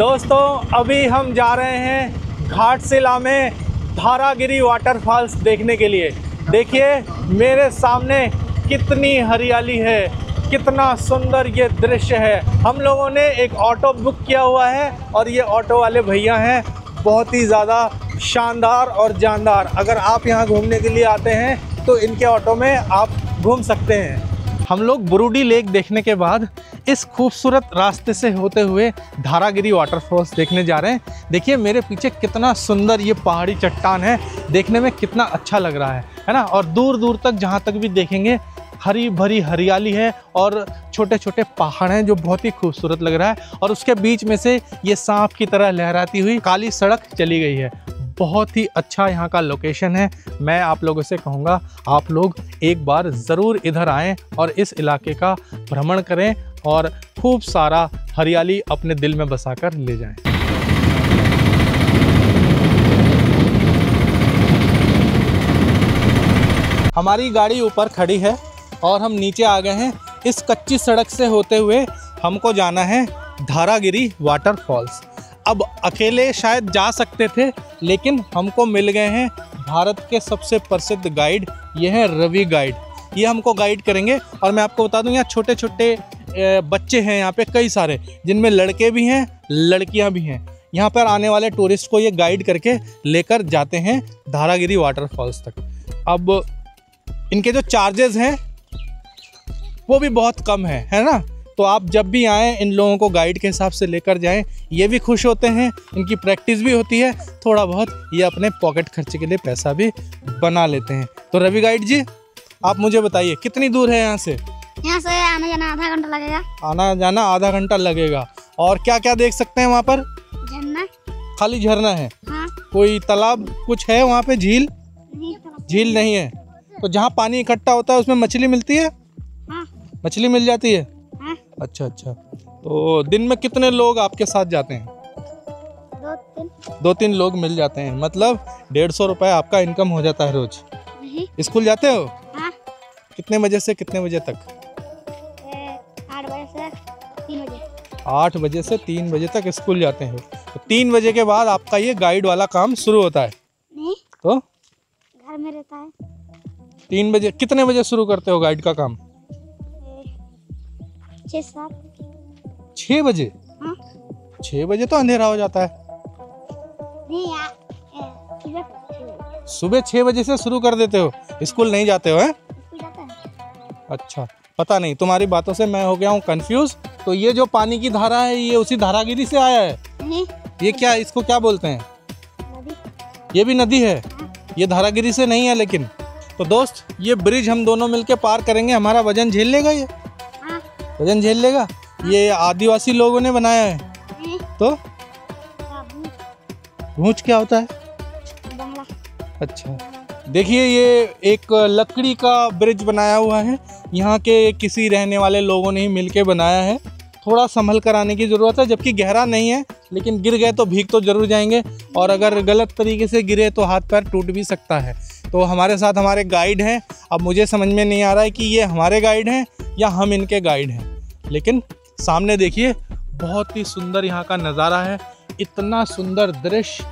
दोस्तों अभी हम जा रहे हैं घाटशिला में धारागिरी वाटरफॉल्स देखने के लिए। देखिए मेरे सामने कितनी हरियाली है, कितना सुंदर ये दृश्य है। हम लोगों ने एक ऑटो बुक किया हुआ है और ये ऑटो वाले भैया हैं बहुत ही ज़्यादा शानदार और जानदार। अगर आप यहाँ घूमने के लिए आते हैं तो इनके ऑटो में आप घूम सकते हैं। हम लोग बुरुडी लेक देखने के बाद इस खूबसूरत रास्ते से होते हुए धारागिरी वाटरफॉल्स देखने जा रहे हैं। देखिए मेरे पीछे कितना सुंदर ये पहाड़ी चट्टान है, देखने में कितना अच्छा लग रहा है ना। और दूर दूर तक जहाँ तक भी देखेंगे हरी भरी हरियाली है और छोटे छोटे पहाड़ हैं जो बहुत ही खूबसूरत लग रहा है। और उसके बीच में से ये सांप की तरह लहराती हुई काली सड़क चली गई है। बहुत ही अच्छा यहाँ का लोकेशन है। मैं आप लोगों से कहूँगा आप लोग एक बार ज़रूर इधर आएँ और इस इलाके का भ्रमण करें और खूब सारा हरियाली अपने दिल में बसाकर ले जाएं। हमारी गाड़ी ऊपर खड़ी है और हम नीचे आ गए हैं। इस कच्ची सड़क से होते हुए हमको जाना है धारागिरी वाटरफॉल्स। अब अकेले शायद जा सकते थे लेकिन हमको मिल गए हैं भारत के सबसे प्रसिद्ध गाइड, ये है रवि गाइड। ये हमको गाइड करेंगे और मैं आपको बता दूं यहाँ छोटे छोटे बच्चे हैं यहाँ पे कई सारे, जिनमें लड़के भी हैं लड़कियाँ भी हैं। यहाँ पर आने वाले टूरिस्ट को ये गाइड करके लेकर जाते हैं धारागिरी वाटरफॉल्स तक। अब इनके जो चार्जेस हैं वो भी बहुत कम है ना। तो आप जब भी आएँ इन लोगों को गाइड के हिसाब से लेकर जाएं, ये भी खुश होते हैं, इनकी प्रैक्टिस भी होती है, थोड़ा बहुत ये अपने पॉकेट खर्चे के लिए पैसा भी बना लेते हैं। तो रवि गाइड जी आप मुझे बताइए कितनी दूर है यहाँ से? यहाँ से आने जाना आधा घंटा लगेगा। आना जाना आधा घंटा लगेगा। और क्या क्या देख सकते हैं वहाँ पर? झरना। खाली झरना है? हाँ। कोई तालाब कुछ है वहाँ पे? झील? झील नहीं है। तो जहाँ पानी इकट्ठा होता है उसमें मछली मिलती है? हाँ। मछली मिल जाती है? हाँ। अच्छा। तो दिन में कितने लोग आपके साथ जाते हैं? 2-3 लोग मिल जाते हैं। मतलब 150 रुपये आपका इनकम हो जाता है रोज। स्कूल जाते हो? हाँ। कितने बजे से कितने बजे तक? 8 बजे से 3 बजे। 8 बजे से 3 बजे तक स्कूल जाते हैं। तो 3 बजे के बाद आपका ये गाइड वाला काम शुरू होता है? नहीं, तो घर में रहता है। 3 बजे। कितने बजे शुरू करते हो गाइड का काम? 6-7। 6 बजे? हाँ। 6 बजे तो अंधेरा हो जाता है। नहीं सुबह 6 बजे से शुरू कर देते हो? स्कूल नहीं जाते हो? हैं? जाता है। अच्छा, पता नहीं, तुम्हारी बातों से मैं हो गया हूँ कंफ्यूज। तो ये जो पानी की धारा है ये उसी धारागिरी से आया है? नहीं। ये क्या, इसको क्या बोलते हैं? नदी। ये भी नदी है? हाँ। ये धारागिरी से नहीं है लेकिन। तो दोस्त ये ब्रिज हम दोनों मिलके पार करेंगे, हमारा वजन झेल लेगा ये? हाँ। वजन झेल लेगा? ये आदिवासी लोगों ने बनाया है? नहीं। तो भूंज क्या होता है? बंगला। अच्छा, देखिए ये एक लकड़ी का ब्रिज बनाया हुआ है, यहाँ के किसी रहने वाले लोगों ने ही मिलके बनाया है। थोड़ा संभल कर आने की ज़रूरत है, जबकि गहरा नहीं है, लेकिन गिर गए तो भीग तो जरूर जाएंगे और अगर गलत तरीके से गिरे तो हाथ पैर टूट भी सकता है। तो हमारे साथ हमारे गाइड हैं। अब मुझे समझ में नहीं आ रहा है कि ये हमारे गाइड हैं या हम इनके गाइड हैं, लेकिन सामने देखिए बहुत ही सुंदर यहाँ का नज़ारा है। इतना सुंदर दृश्य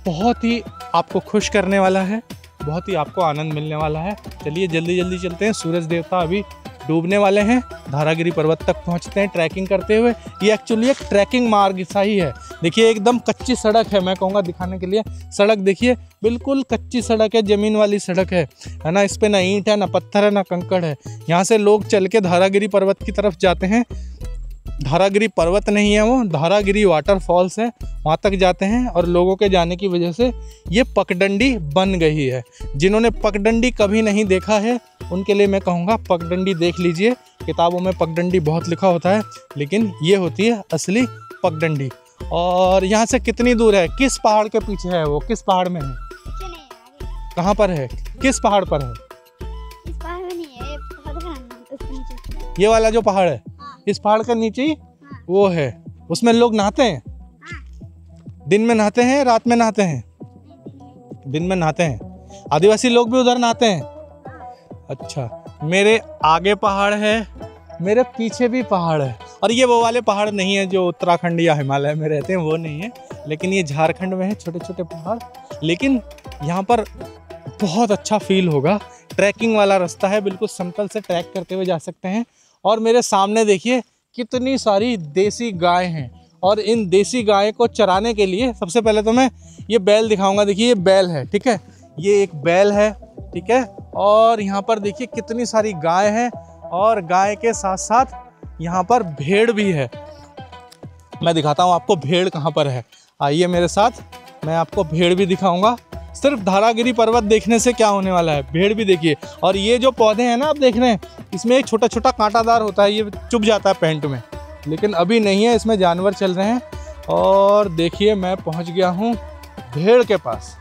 बहुत ही आपको खुश करने वाला है, बहुत ही आपको आनंद मिलने वाला है। चलिए जल्दी जल्दी चलते हैं, सूरज देवता अभी डूबने वाले हैं। धारागिरी पर्वत तक पहुंचते हैं ट्रैकिंग करते हुए। ये एक्चुअली एक ट्रैकिंग मार्ग सा ही है। देखिए एकदम कच्ची सड़क है, मैं कहूँगा दिखाने के लिए। सड़क देखिए बिल्कुल कच्ची सड़क है, ज़मीन वाली सड़क है ना। इस पर ना ईंट है, ना पत्थर है, ना कंकड़ है। यहाँ से लोग चल के धारागिरी पर्वत की तरफ जाते हैं। धारागिरी पर्वत नहीं है वो, धारागिरी वाटरफॉल्स है, वहाँ तक जाते हैं। और लोगों के जाने की वजह से ये पगडंडी बन गई है। जिन्होंने पगडंडी कभी नहीं देखा है उनके लिए मैं कहूँगा पगडंडी देख लीजिए। किताबों में पगडंडी बहुत लिखा होता है, लेकिन ये होती है असली पगडंडी। और यहाँ से कितनी दूर है? किस पहाड़ के पीछे है वो? किस पहाड़ में है? कहाँ पर है? किस पहाड़ पर है? इस पहाड़ में नहीं है, उसके नीचे। ये वाला जो पहाड़ है? इस पहाड़ के नीचे ही वो है। उसमें लोग नहाते हैं? दिन में नहाते हैं, रात में नहाते हैं? दिन में नहाते हैं। आदिवासी लोग भी उधर नहाते हैं? अच्छा, मेरे आगे पहाड़ है, मेरे पीछे भी पहाड़ है और ये वो वाले पहाड़ नहीं है जो उत्तराखंड या हिमालय में रहते हैं, वो नहीं है, लेकिन ये झारखंड में है, छोटे छोटे पहाड़। लेकिन यहाँ पर बहुत अच्छा फील होगा। ट्रैकिंग वाला रास्ता है, बिल्कुल समतल से ट्रैक करते हुए जा सकते हैं। और मेरे सामने देखिए कितनी सारी देसी गाय हैं, और इन देसी गाय को चराने के लिए सबसे पहले तो मैं ये बैल दिखाऊंगा। देखिए ये बैल है, ठीक है, ये एक बैल है, ठीक है। और यहाँ पर देखिए कितनी सारी गाय हैं, और गाय के साथ साथ यहाँ पर भेड़ भी है। मैं दिखाता हूँ आपको भेड़ कहाँ पर है, आइए मेरे साथ, मैं आपको भेड़ भी दिखाऊंगा। सिर्फ धारागिरी पर्वत देखने से क्या होने वाला है, भेड़ भी देखिए। और ये जो पौधे हैं ना आप देख रहे हैं, इसमें एक छोटा छोटा कांटादार होता है, ये चुभ जाता है पैंट में, लेकिन अभी नहीं है, इसमें जानवर चल रहे हैं। और देखिए मैं पहुंच गया हूं भेड़ के पास।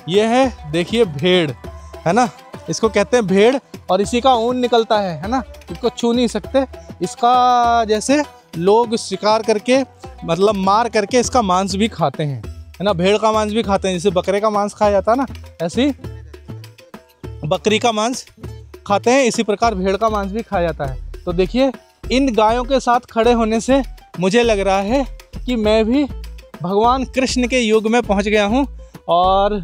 ये है देखिए भेड़, है ना, इसको कहते हैं भेड़, और इसी का ऊन निकलता है ना, इसको छू नहीं सकते। इसका जैसे लोग शिकार करके, मतलब मार करके इसका मांस भी खाते हैं, है ना, भेड़ का मांस भी खाते हैं। जैसे बकरे का मांस खाया जाता है ना, ऐसे ही बकरी का मांस खाते हैं, इसी प्रकार भेड़ का मांस भी खाया जाता है। तो देखिए इन गायों के साथ खड़े होने से मुझे लग रहा है कि मैं भी भगवान कृष्ण के युग में पहुंच गया हूं, और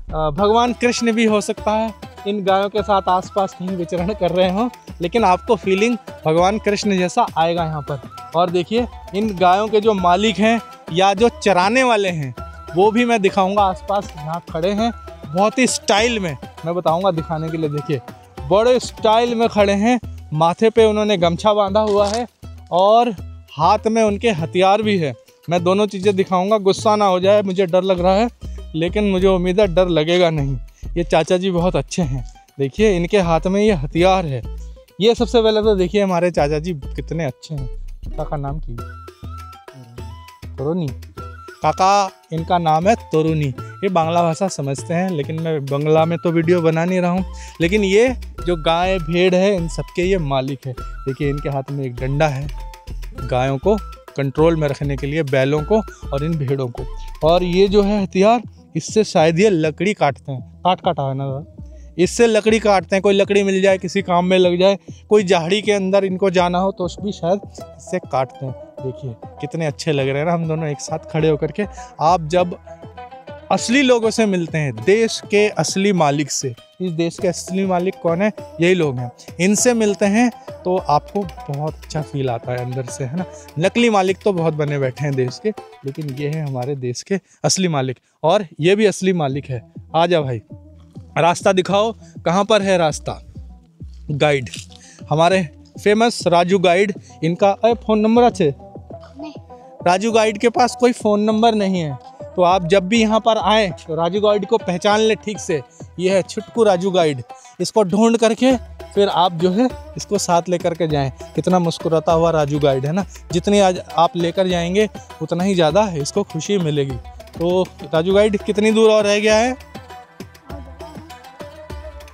भगवान कृष्ण भी हो सकता है इन गायों के साथ आसपास कहीं विचरण कर रहे हों, लेकिन आपको फीलिंग भगवान कृष्ण जैसा आएगा यहाँ पर। और देखिए इन गायों के जो मालिक हैं या जो चराने वाले हैं वो भी मैं दिखाऊंगा, आसपास यहाँ खड़े हैं, बहुत ही स्टाइल में मैं बताऊंगा दिखाने के लिए। देखिए बड़े स्टाइल में खड़े हैं, माथे पे उन्होंने गमछा बांधा हुआ है, और हाथ में उनके हथियार भी है। मैं दोनों चीज़ें दिखाऊंगा, गुस्सा ना हो जाए, मुझे डर लग रहा है, लेकिन मुझे उम्मीद है डर लगेगा नहीं। ये चाचा जी बहुत अच्छे हैं, देखिए इनके हाथ में ये हथियार है। ये सबसे पहले तो देखिए हमारे चाचा जी कितने अच्छे हैं। काका नाम की तोरुनी, काका इनका नाम है तोरुनी। ये बांग्ला भाषा समझते हैं, लेकिन मैं बांग्ला में तो वीडियो बना नहीं रहा हूँ। लेकिन ये जो गाय भेड़ है इन सबके ये मालिक है। देखिए इनके हाथ में एक डंडा है, गायों को कंट्रोल में रखने के लिए, बैलों को और इन भेड़ों को। और ये जो है हथियार, इससे शायद ये लकड़ी काटते हैं, काटा है ना, इससे लकड़ी काटते हैं। कोई लकड़ी मिल जाए, किसी काम में लग जाए, कोई झाड़ी के अंदर इनको जाना हो तो भी शायद इससे काटते हैं। देखिए कितने अच्छे लग रहे हैं ना हम दोनों एक साथ खड़े होकर के। आप जब असली लोगों से मिलते हैं, देश के असली मालिक से, इस देश के असली मालिक कौन है, यही लोग हैं, इनसे मिलते हैं तो आपको बहुत अच्छा फील आता है अंदर से, है ना। नकली मालिक तो बहुत बने बैठे हैं देश के, लेकिन ये है हमारे देश के असली मालिक, और ये भी असली मालिक है। आ जा भाई, रास्ता दिखाओ, कहाँ पर है रास्ता। गाइड हमारे फेमस राजू गाइड, इनका फ़ोन नंबर अच्छे, राजू गाइड के पास कोई फ़ोन नंबर नहीं है, तो आप जब भी यहाँ पर आएँ तो राजू गाइड को पहचान ले ठीक से। ये है छुटकू राजू गाइड, इसको ढूंढ करके फिर आप जो है इसको साथ लेकर के जाएं। कितना मुस्कुराता हुआ राजू गाइड है ना, जितनी आज आप लेकर जाएंगे उतना ही ज़्यादा इसको खुशी मिलेगी। तो राजू गाइड कितनी दूर और रह गया है,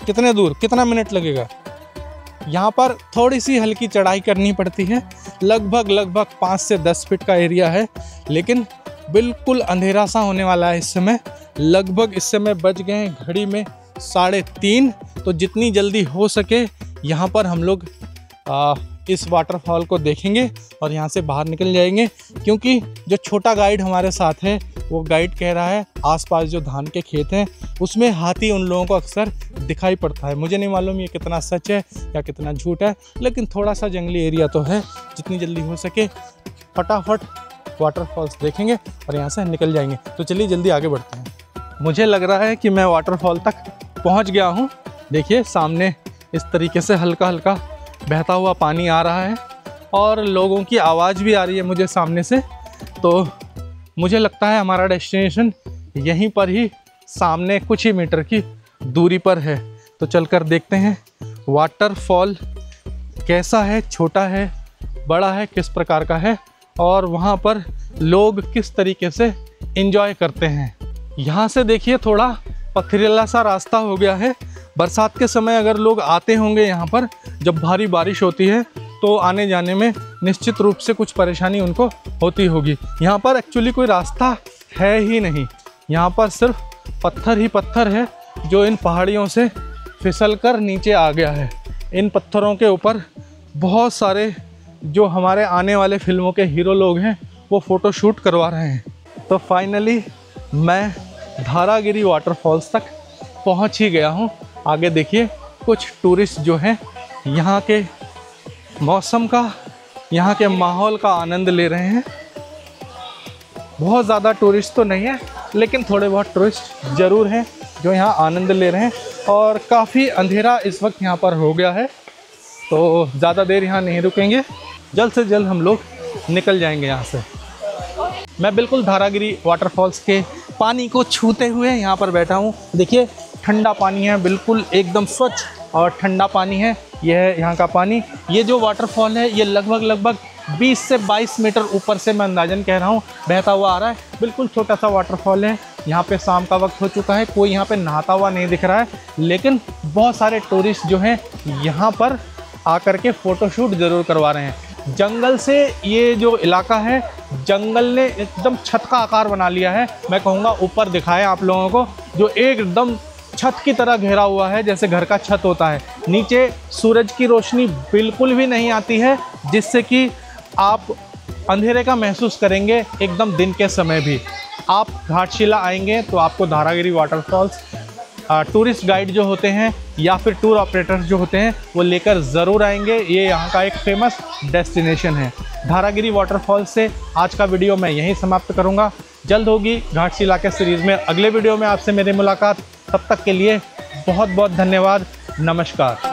कितने दूर, कितना मिनट लगेगा। यहाँ पर थोड़ी सी हल्की चढ़ाई करनी पड़ती है, लगभग 5 से 10 फीट का एरिया है, लेकिन बिल्कुल अंधेरा सा होने वाला है इस समय। लगभग इस समय बज गए हैं घड़ी में 3:30, तो जितनी जल्दी हो सके यहाँ पर हम लोग इस वाटरफॉल को देखेंगे और यहाँ से बाहर निकल जाएंगे। क्योंकि जो छोटा गाइड हमारे साथ है, वो गाइड कह रहा है आसपास जो धान के खेत हैं उसमें हाथी उन लोगों को अक्सर दिखाई पड़ता है। मुझे नहीं मालूम ये कितना सच है या कितना झूठ है, लेकिन थोड़ा सा जंगली एरिया तो है। जितनी जल्दी हो सके फटाफट वाटरफॉल्स देखेंगे और यहाँ से निकल जाएंगे। तो चलिए जल्दी आगे बढ़ते हैं। मुझे लग रहा है कि मैं वाटरफॉल तक पहुँच गया हूँ। देखिए सामने इस तरीके से हल्का हल्का बहता हुआ पानी आ रहा है और लोगों की आवाज़ भी आ रही है मुझे सामने से। तो मुझे लगता है हमारा डेस्टिनेशन यहीं पर ही सामने कुछ ही मीटर की दूरी पर है। तो चलकर देखते हैं वाटरफॉल कैसा है, छोटा है, बड़ा है, किस प्रकार का है और वहाँ पर लोग किस तरीके से एंजॉय करते हैं। यहाँ से देखिए थोड़ा पथरीला सा रास्ता हो गया है। बरसात के समय अगर लोग आते होंगे यहाँ पर, जब भारी बारिश होती है तो आने जाने में निश्चित रूप से कुछ परेशानी उनको होती होगी। यहाँ पर एक्चुअली कोई रास्ता है ही नहीं, यहाँ पर सिर्फ पत्थर ही पत्थर है जो इन पहाड़ियों से फिसलकर नीचे आ गया है। इन पत्थरों के ऊपर बहुत सारे जो हमारे आने वाले फिल्मों के हीरो लोग हैं वो फ़ोटो शूट करवा रहे हैं। तो फाइनली मैं धारागिरी वाटरफॉल्स तक पहुंच ही गया हूं। आगे देखिए कुछ टूरिस्ट जो हैं यहाँ के मौसम का, यहाँ के माहौल का आनंद ले रहे हैं। बहुत ज़्यादा टूरिस्ट तो नहीं है, लेकिन थोड़े बहुत टूरिस्ट ज़रूर हैं जो यहाँ आनंद ले रहे हैं। और काफ़ी अंधेरा इस वक्त यहाँ पर हो गया है, तो ज़्यादा देर यहाँ नहीं रुकेंगे, जल्द से जल्द हम लोग निकल जाएंगे यहाँ से। मैं बिल्कुल धारागिरी वाटरफॉल्स के पानी को छूते हुए यहाँ पर बैठा हूँ। देखिए ठंडा पानी है, बिल्कुल एकदम स्वच्छ और ठंडा पानी है। यह है यहाँ का पानी। ये जो वाटरफॉल है ये लगभग 20 से 22 मीटर ऊपर से, मैं अंदाजन कह रहा हूँ, बहता हुआ आ रहा है। बिल्कुल छोटा सा वाटरफॉल है। यहाँ पे शाम का वक्त हो चुका है, कोई यहाँ पे नहाता हुआ नहीं दिख रहा है, लेकिन बहुत सारे टूरिस्ट जो हैं यहाँ पर आकर के फ़ोटोशूट ज़रूर करवा रहे हैं। जंगल से ये जो इलाका है, जंगल ने एकदम छत का आकार बना लिया है। मैं कहूँगा ऊपर दिखाएं आप लोगों को, जो एकदम छत की तरह घेरा हुआ है, जैसे घर का छत होता है। नीचे सूरज की रोशनी बिल्कुल भी नहीं आती है, जिससे कि आप अंधेरे का महसूस करेंगे एकदम दिन के समय भी। आप घाटशिला आएंगे तो आपको धारागिरी वाटरफॉल्स टूरिस्ट गाइड जो होते हैं या फिर टूर ऑपरेटर्स जो होते हैं वो लेकर ज़रूर आएंगे। ये यहाँ का एक फेमस डेस्टिनेशन है। धारागिरी वाटरफॉल्स से आज का वीडियो मैं यहीं समाप्त करूँगा। जल्द होगी घाटशिला के सीरीज़ में अगले वीडियो में आपसे मेरी मुलाकात। तब तक के लिए बहुत बहुत धन्यवाद। नमस्कार।